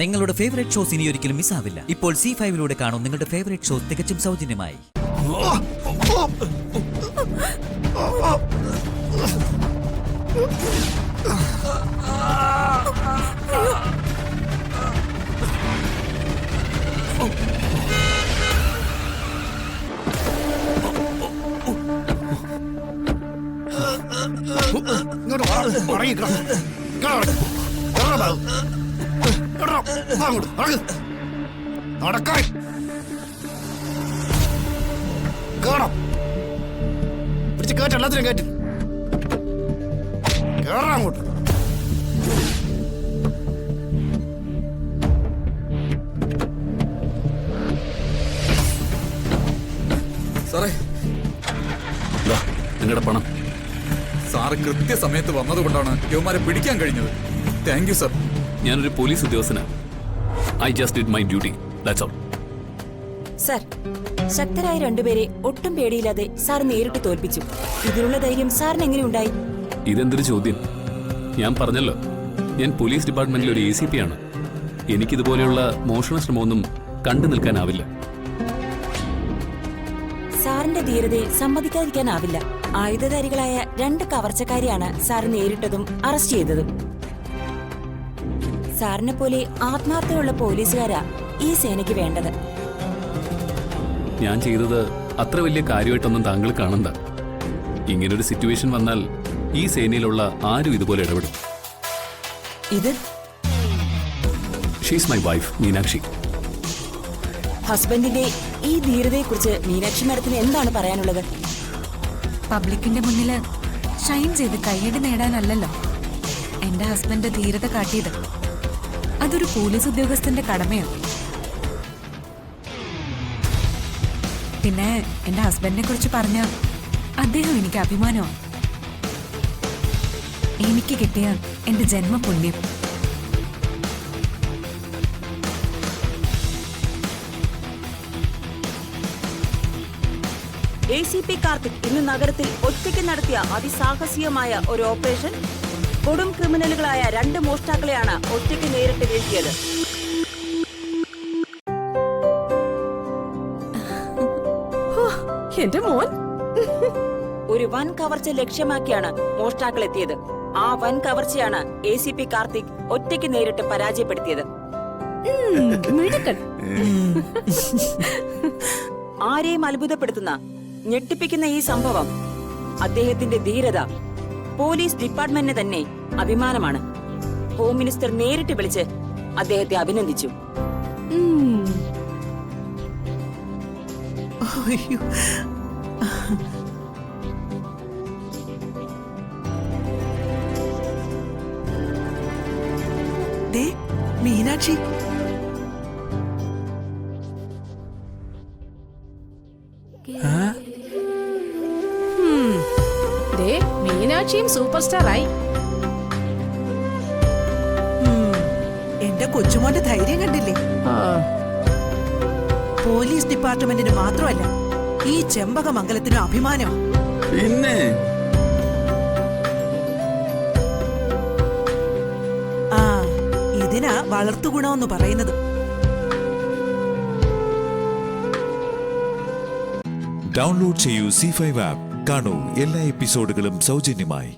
നിങ്ങളുടെ favourite shows ഇനി ഒരിക്കലും മിസ്സാവില്ല. ഇപ്പോൾ C5 കാണും നിങ്ങളുടെ ഫേവറേറ്റ് ഷോസ് തികച്ചും സൗജന്യമായി. പിടിച്ച് കേട്ട് എല്ലാത്തിനും കേട്ട് കേറാ അങ്ങോട്ട്. സാറേ, നിങ്ങളുടെ പണം. സാറ് കൃത്യസമയത്ത് വന്നതുകൊണ്ടാണ് യുവമാരെ പിടിക്കാൻ കഴിഞ്ഞത്. Thank you sir. ഞാനൊരു പോലീസ് ഉദ്യോഗസ്ഥനാണ്. I just did my duty, that's all. Sir, ശക്തരായ രണ്ടുപേരെ ഒട്ടും പേടിയില്ലാതെ സാർ നേരിട്ട് തോൽപ്പിച്ചു. ഇതിനുള്ള ധൈര്യം സാറിന് എങ്ങനെ ഉണ്ടായി? ഇതെന്തൊരു ചോദ്യം? ഞാൻ പറഞ്ഞല്ലോ, ഞാൻ പോലീസ് ഡിപ്പാർട്ട്മെന്റിൽ ഒരു ACP ആണ്. എനിക്കിതുപോലെയുള്ള മോഷണ ശ്രമമൊന്നും കണ്ടു നിൽക്കാനാവില്ല. സാറിന്റെ ധീരതയെ സമ്മതിക്കാതിരിക്കാനാവില്ല. ആയുധധാരികളായ 2 കവർച്ചക്കാരെയാണ് സാർ നേരിട്ടതും അറസ്റ്റ് ചെയ്തതും. സാറിനെ പോലെ ആത്മാർത്ഥതയുള്ള പോലീസുകാരാ ഈ സേനയ്ക്ക് വേണ്ടത്. ഞാൻ ചെയ്തത് അത്ര വലിയ കാര്യമായിട്ടൊന്നും താങ്കൾ കാണണ്ട. ഇങ്ങനൊരു സിറ്റുവേഷൻ വന്നാൽ ഈ സേനയിലുള്ള ആരും ഇതുപോലെ ഇടപെടും. ഇത് ഷീസ് മൈ വൈഫ് മീനാക്ഷി. ഹസ്ബൻഡിന്റെ ഈ ധീരതയെക്കുറിച്ച് മീനാക്ഷി മാഡത്തിന് എന്താണ് പറയാനുള്ളത്? പബ്ലിക്കിന്റെ മുന്നില് ഷൈൻ ചെയ്ത് കയ്യടി നേടാനല്ലല്ലോ എന്റെ ഹസ്ബൻഡ് ധീരത കാട്ടിയത്. അതൊരു പോലീസ് ഉദ്യോഗസ്ഥന്റെ കടമയാണ്. പിന്നെ എന്റെ ഹസ്ബൻഡിനെ കുറിച്ച് പറഞ്ഞ അദ്ദേഹം എനിക്ക് അഭിമാനമാണ്. എനിക്ക് കിട്ടിയ എന്റെ ജന്മപുണ്യം. ACP കാർത്തിക് ഇന്ന് നഗരത്തിൽ ഒറ്റയ്ക്ക് നടത്തിയ അതിസാഹസികമായ ഒരു ഓപ്പറേഷൻ. കൊടും ക്രിമിനലുകളായ 2 മോഷ്ടാക്കളെയാണ് ഒറ്റയ്ക്ക് നേരിട്ട് വീഴ്ത്തിയത്. എന്റെ മോൻ ഒരു വൻ കവർച്ച ലക്ഷ്യമാക്കിയാണ് മോഷ്ടാക്കൾ എത്തിയത്. ആ വൻ കവർച്ചയാണ് ACP കാർത്തിക് ഒറ്റയ്ക്ക് നേരിട്ട് പരാജയപ്പെടുത്തിയത്. ആരെയും അത്ഭുതപ്പെടുത്തുന്ന ഞെട്ടിപ്പിക്കുന്ന ഈ സംഭവം അദ്ദേഹത്തിന്റെ ധീരത പോലീസ് ഡിപ്പാർട്ട്മെന്റിന് തന്നെ അഭിമാനമാണ്. ഹോം മിനിസ്റ്റർ നേരിട്ട് വിളിച്ച് അദ്ദേഹത്തെ അഭിനന്ദിച്ചു. മീനാക്ഷി, മീനാക്ഷിയും സൂപ്പർ സ്റ്റാർ ആയി. എന്റെ കൊച്ചുമോന്റെ ധൈര്യം കണ്ടില്ലേ? പോലീസ് ഡിപ്പാർട്ട്മെന്റിന് മാത്രമല്ല, ഈ ചെമ്പകമംഗലത്തിനും അഭിമാനം. പിന്നെ ഇതിനാ വളർത്തുഗുണമെന്ന് പറയുന്നത്. ഡൗൺലോഡ് ചെയ്യൂ C5 ആപ്പ്. കാണൂ എല്ലാ എപ്പിസോഡുകളും സൗജന്യമായി.